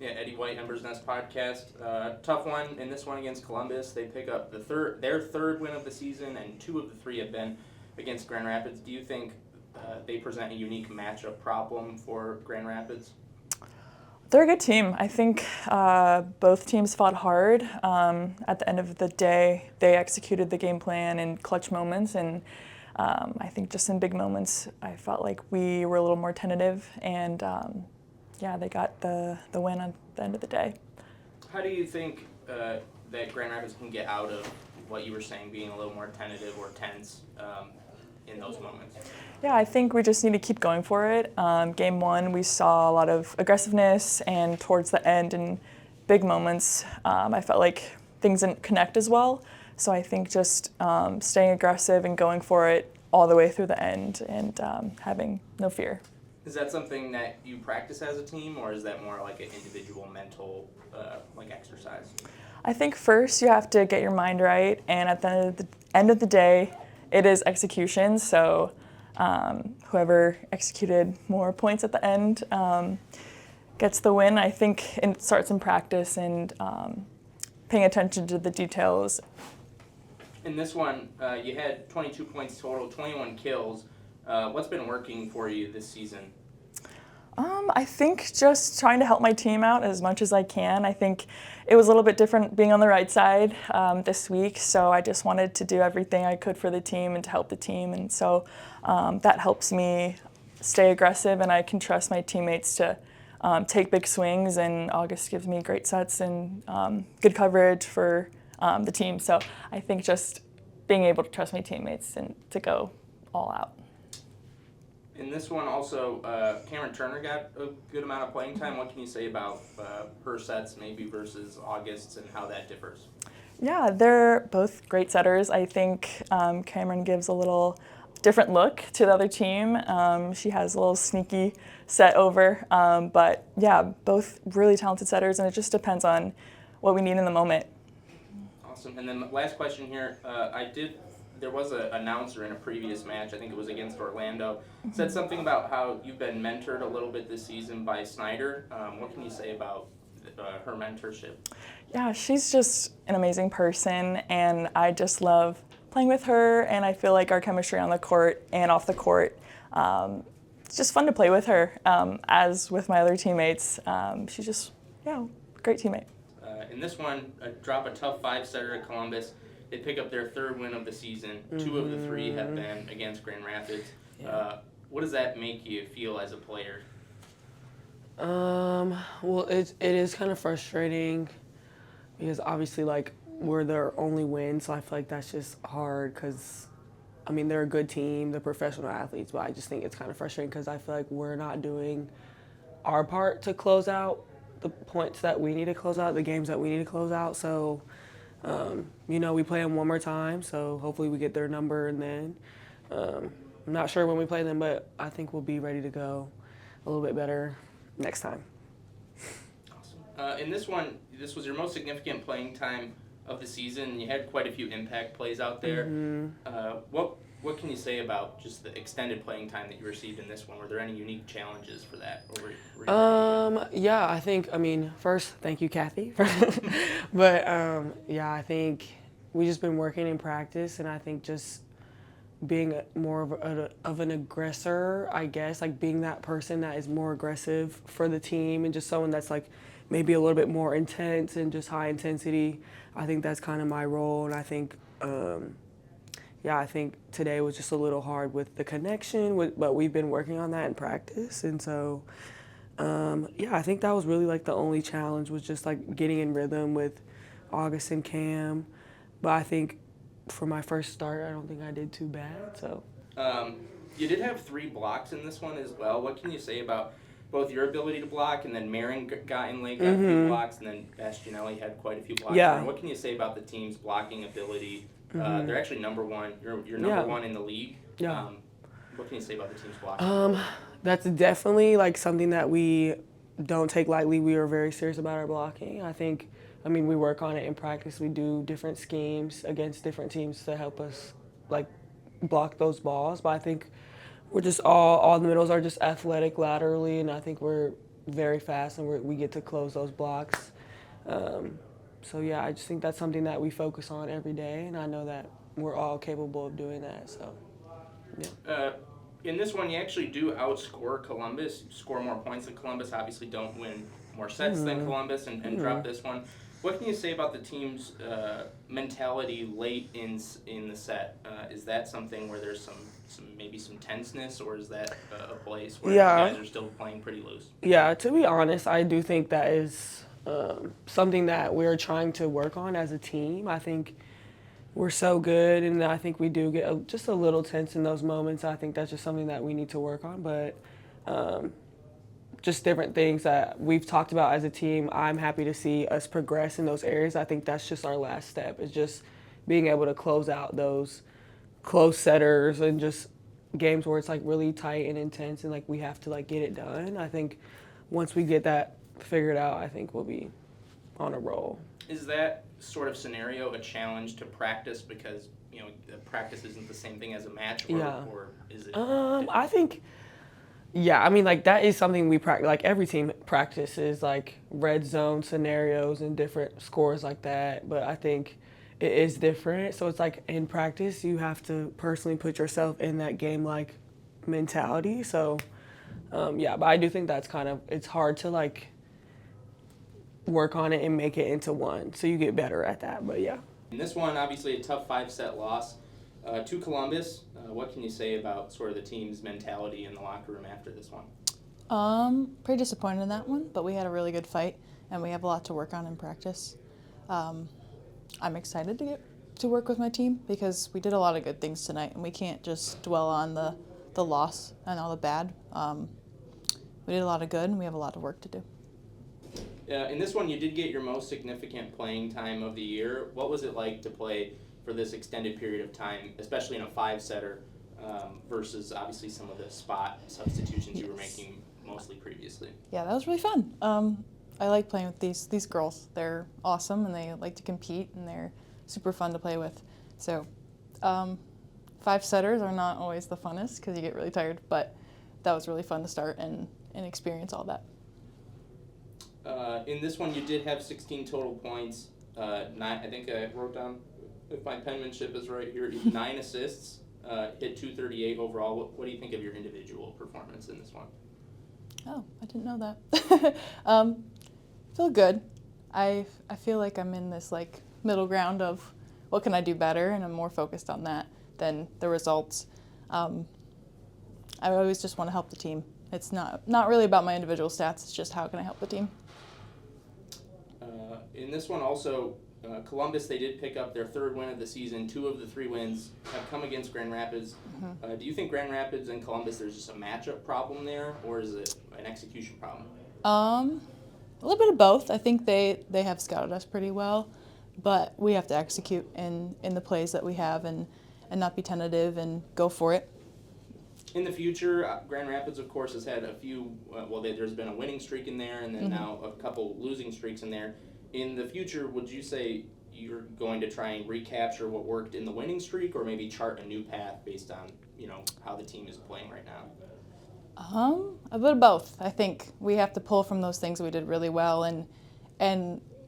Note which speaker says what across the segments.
Speaker 1: Yeah, Eddie White, Embers Nest podcast. Tough one in this one against Columbus. They pick up their third win of the season, and two of the three have been against Grand Rapids. Do you think they present a unique matchup problem for Grand Rapids?
Speaker 2: They're a good team. I think both teams fought hard. At the end of the day, they executed the game plan in clutch moments, and I think just in big moments, I felt like we were a little more tentative, and they got the win at the end of the day.
Speaker 1: How do you think that Grand Rapids can get out of what you were saying, being a little more tentative or tense in those moments?
Speaker 2: Yeah, I think we just need to keep going for it. Game one, we saw a lot of aggressiveness, and towards the end in big moments, I felt like things didn't connect as well. So I think just staying aggressive and going for it all the way through the end and having no fear.
Speaker 1: Is that something that you practice as a team, or is that more like an individual mental exercise?
Speaker 2: I think first you have to get your mind right, and at the end of the day, it is execution. So whoever executed more points at the end gets the win. I think it starts in practice and paying attention to the details.
Speaker 1: In this one, you had 22 points total, 21 kills. What's been working for you this season?
Speaker 2: I think just trying to help my team out as much as I can. I think it was a little bit different being on the right side this week, so I just wanted to do everything I could for the team and to help the team, and so that helps me stay aggressive, and I can trust my teammates to take big swings, and August gives me great sets and good coverage for the team, so I think just being able to trust my teammates and to go all out.
Speaker 1: In this one also, Cameron Turner got a good amount of playing time. What can you say about her sets maybe versus August's and how that differs?
Speaker 2: Yeah, they're both great setters. I think Cameron gives a little different look to the other team. She has a little sneaky set over, but yeah, both really talented setters, and it just depends on what we need in the moment.
Speaker 1: Awesome. And then last question here, there was an announcer in a previous match, I think it was against Orlando, said something about how you've been mentored a little bit this season by Snyder. What can you say about her mentorship?
Speaker 2: Yeah, she's just an amazing person, and I just love playing with her, and I feel like our chemistry on the court and off the court, it's just fun to play with her, as with my other teammates. She's just, great teammate.
Speaker 1: In this one, drop a tough five-setter at Columbus. They pick up their third win of the season. Mm-hmm. Two of the three have been against Grand Rapids. Yeah. What does that make you feel as a player?
Speaker 3: Well, it is kind of frustrating because obviously, like, we're their only win, so I feel like that's just hard because, I mean, they're a good team, they're professional athletes, but I just think it's kind of frustrating because I feel like we're not doing our part to close out the points that we need to close out, the games that we need to close out, so... we play them one more time, so hopefully we get their number, and then I'm not sure when we play them, but I think we'll be ready to go a little bit better next time.
Speaker 1: Awesome. In this one, this was your most significant playing time of the season. You had quite a few impact plays out there. Mm-hmm. What can you say about just the extended playing time that you received in this one? Were there any unique challenges for that?
Speaker 3: Yeah, I think, first, thank you, Kathy. But, I think we just been working in practice, and I think just being more of an aggressor, I guess, like being that person that is more aggressive for the team and just someone that's like maybe a little bit more intense and just high intensity. I think that's kind of my role, and I think, I think today was just a little hard with the connection, but we've been working on that in practice. And so, I think that was really like the only challenge was just like getting in rhythm with August and Cam. But I think for my first start, I don't think I did too bad. So,
Speaker 1: you did have 3 blocks in this one as well. What can you say about both your ability to block, and then Marin got in late, got a few blocks, and then Bastianelli had quite a few blocks.
Speaker 3: Yeah.
Speaker 1: What can you say about the team's blocking ability? They're actually number one. You're number one in the league.
Speaker 3: Yeah.
Speaker 1: What can you say about the team's blocking?
Speaker 3: That's definitely like something that we don't take lightly. We are very serious about our blocking. I think, we work on it in practice. We do different schemes against different teams to help us like block those balls. But I think we're just all the middles are just athletic laterally, and I think we're very fast, and we get to close those blocks. So yeah, I just think that's something that we focus on every day, and I know that we're all capable of doing that. So yeah.
Speaker 1: In this one, you actually do outscore Columbus, score more points than Columbus. Obviously, don't win more sets than Columbus, and drop this one. What can you say about the team's mentality late in the set? Is that something where there's maybe some tenseness, or is that a place where you guys are still playing pretty loose?
Speaker 3: Yeah, to be honest, I do think that is something that we're trying to work on as a team. I think we're so good, and I think we do get just a little tense in those moments. I think that's just something that we need to work on, but just different things that we've talked about as a team. I'm happy to see us progress in those areas. I think that's just our last step, is just being able to close out those close setters and just games where it's like really tight and intense and like we have to like get it done. I think once we get that figured out, I think we'll be on a roll.
Speaker 1: Is that sort of scenario a challenge to practice because practice isn't the same thing as a match, or is it?
Speaker 3: I think, yeah, I mean, like that is something we practice. Like every team practices like red zone scenarios and different scores like that. But I think it is different. So it's like in practice, you have to personally put yourself in that game like mentality. So yeah, but I do think that's it's hard to like work on it and make it into one. So you get better at that. But yeah.
Speaker 1: In this one, obviously a tough 5-set loss to Columbus. What can you say about sort of the team's mentality in the locker room after this one?
Speaker 4: Pretty disappointed in that one, but we had a really good fight, and we have a lot to work on in practice. I'm excited to get to work with my team because we did a lot of good things tonight, and we can't just dwell on the loss and all the bad. We did a lot of good, and we have a lot of work to do.
Speaker 1: In this one, you did get your most significant playing time of the year. What was it like to play for this extended period of time, especially in a 5-setter, versus obviously some of the spot substitutions you were making mostly previously?
Speaker 4: Yeah, that was really fun. I like playing with these girls. They're awesome, and they like to compete, and they're super fun to play with. So 5-setters are not always the funnest because you get really tired, but that was really fun to start and experience all that.
Speaker 1: In this one, you did have 16 total points. I think I wrote down, if my penmanship is right here, 9 assists, hit 238 overall. What do you think of your individual performance in this one?
Speaker 4: Oh, I didn't know that. Feel good. I feel like I'm in this like middle ground of what can I do better, and I'm more focused on that than the results. I always just want to help the team. It's not really about my individual stats. It's just how can I help the team.
Speaker 1: In this one also, Columbus, they did pick up their 3rd win of the season. 2 of the 3 wins have come against Grand Rapids. Mm-hmm. Do you think Grand Rapids and Columbus, there's just a matchup problem there, or is it an execution problem?
Speaker 4: A little bit of both. I think they have scouted us pretty well, but we have to execute in the plays that we have and not be tentative and go for it.
Speaker 1: In the future, Grand Rapids, of course, has had a few, there's been a winning streak in there, and then now a couple losing streaks in there. In the future, would you say you're going to try and recapture what worked in the winning streak, or maybe chart a new path based on, how the team is playing right now?
Speaker 4: A bit of both. I think we have to pull from those things we did really well and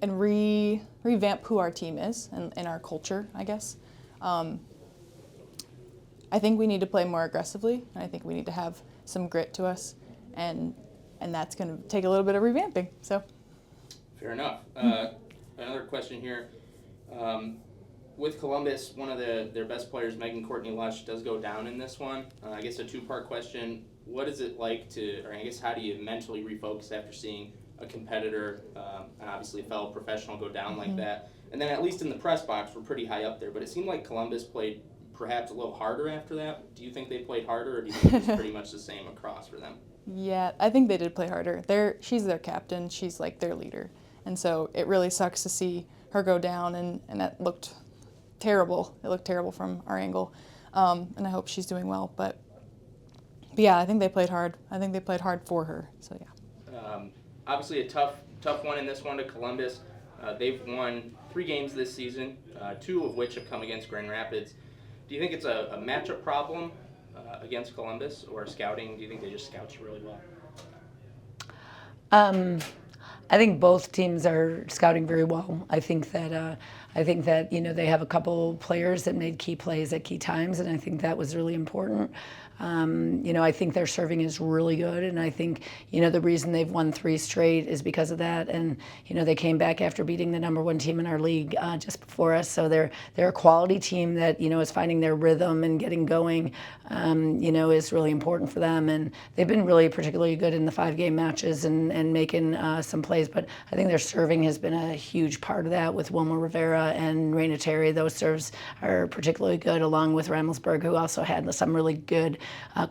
Speaker 4: revamp who our team is and our culture, I guess. I think we need to play more aggressively, and I think we need to have some grit to us, and that's going to take a little bit of revamping. So.
Speaker 1: Fair enough. Another question here. With Columbus, one of their best players, Megan Courtney Lush, does go down in this one. I guess a 2-part question. What is it like how do you mentally refocus after seeing a competitor, and obviously a fellow professional, go down like that? And then at least in the press box, we're pretty high up there, but it seemed like Columbus played perhaps a little harder after that. Do you think they played harder, or do you think it's pretty much the same across for them?
Speaker 4: Yeah, I think they did play harder. She's their captain. She's like their leader. And so it really sucks to see her go down, and that looked terrible. It looked terrible from our angle. And I hope she's doing well. But yeah, I think they played hard. I think they played hard for her. So yeah.
Speaker 1: Obviously a tough one in this one to Columbus. They've won 3 games this season, 2 of which have come against Grand Rapids. Do you think it's a matchup problem against Columbus, or scouting? Do you think they just scout you really well?
Speaker 5: I think both teams are scouting very well. I think that they have a couple players that made key plays at key times, and I think that was really important. I think their serving is really good, and I think the reason they've won 3 straight is because of that. And they came back after beating the #1 team in our league just before us, so they're a quality team that is finding their rhythm and getting going. Is really important for them, and they've been really particularly good in the 5-game matches and making some plays. But I think their serving has been a huge part of that with Wilma Rivera and Raina Terry. Those serves are particularly good, along with Ramelsberg, who also had some really good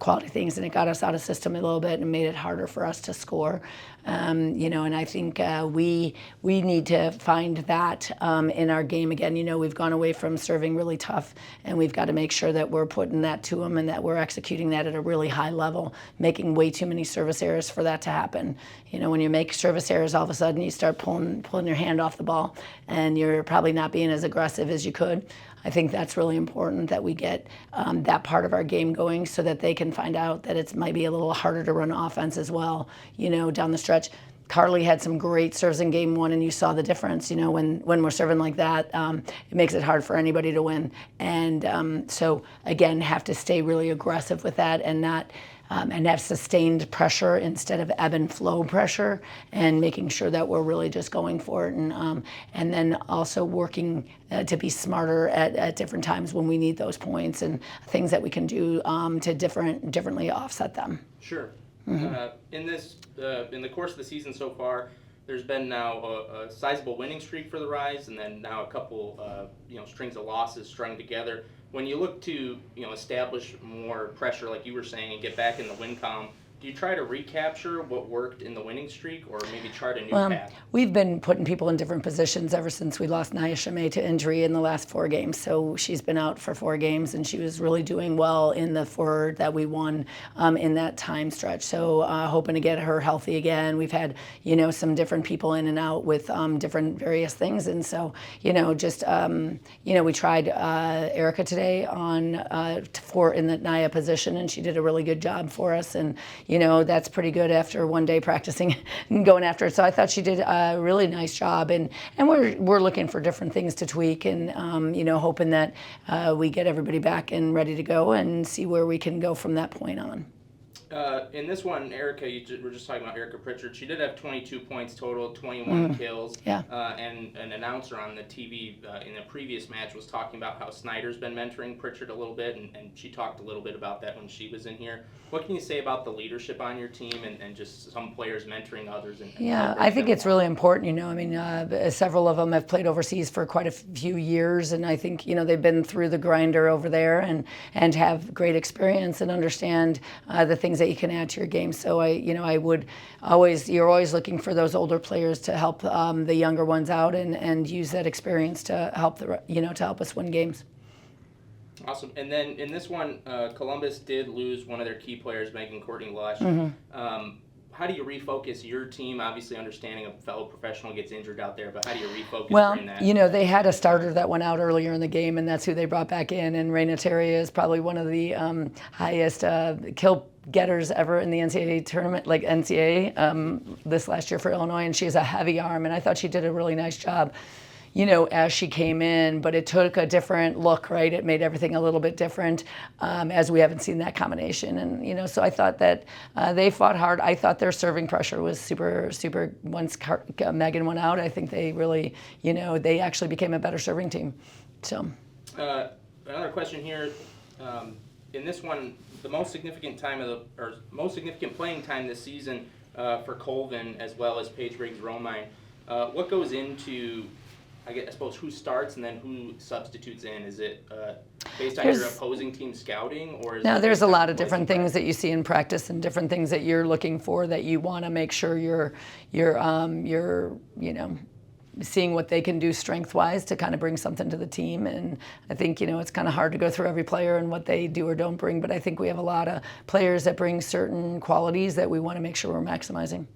Speaker 5: quality things, and it got us out of system a little bit and made it harder for us to score. And I think we need to find that in our game again. We've gone away from serving really tough, and we've got to make sure that we're putting that to them and that we're executing that at a really high level, making way too many service errors for that to happen. When you make service errors, all of a sudden you start pulling your hand off the ball, and you're probably not being as aggressive as you could. I think that's really important that we get that part of our game going so that they can find out that it might be a little harder to run offense as well, down the stretch. Carly had some great serves in game 1, and you saw the difference. When we're serving like that, it makes it hard for anybody to win. And so, again, have to stay really aggressive with that and not and have sustained pressure instead of ebb and flow pressure, and making sure that we're really just going for it, and then also working to be smarter at different times when we need those points and things that we can do to differently offset them.
Speaker 1: Sure. In the course of the season so far, there's been now a sizable winning streak for the Rise, and then now a couple strings of losses strung together. When you look to establish more pressure, like you were saying, and get back in the win column, do you try to recapture what worked in the winning streak, or maybe chart a new path?
Speaker 5: We've been putting people in different positions ever since we lost Naya Shimei to injury in the last 4 games. So she's been out for 4 games, and she was really doing well in the 4 that we won in that time stretch. So hoping to get her healthy again. We've had some different people in and out with different various things, and so we tried Erica today on in the Naya position, and she did a really good job for us. And that's pretty good after 1 day practicing and going after it. So I thought she did a really nice job, and we're looking for different things to tweak, and hoping that we get everybody back and ready to go and see where we can go from that point on.
Speaker 1: In this one, Erica, we're just talking about Erica Pritchard. She did have 22 points total, 21 kills.
Speaker 5: Yeah.
Speaker 1: And an announcer on the TV in the previous match was talking about how Snyder's been mentoring Pritchard a little bit, and she talked a little bit about that when she was in here. What can you say about the leadership on your team and just some players mentoring others?
Speaker 5: Yeah, I think it's really important. Several of them have played overseas for quite a few years, and I think they've been through the grinder over there and have great experience and understand the things that you can add to your game. So you're always looking for those older players to help the younger ones out and use that experience to help to help us win games.
Speaker 1: Awesome. And then in this one, Columbus did lose one of their key players, Megan Courtney Lush. How do you refocus your team? Obviously, understanding a fellow professional gets injured out there, but how do you refocus during that?
Speaker 5: They had a starter that went out earlier in the game, and that's who they brought back in. And Raina Terry is probably one of the highest kill getters ever in the NCAA tournament, like NCAA, this last year for Illinois, and she has a heavy arm, and I thought she did a really nice job. As she came in, but it took a different look, right? It made everything a little bit different, as we haven't seen that combination. And, so I thought that they fought hard. I thought their serving pressure was super, super, once Megan went out, I think they really, they actually became a better serving team, so.
Speaker 1: Another question here, in this one, the most significant playing time this season for Colvin, as well as Paige Briggs-Romine, what goes into, I suppose, who starts and then who substitutes in? Is it based on your opposing team scouting, or is
Speaker 5: there's a lot of different things that you see in practice and different things that you're looking for that you want to make sure you're seeing what they can do strength-wise to kind of bring something to the team. And I think it's kind of hard to go through every player and what they do or don't bring, but I think we have a lot of players that bring certain qualities that we want to make sure we're maximizing.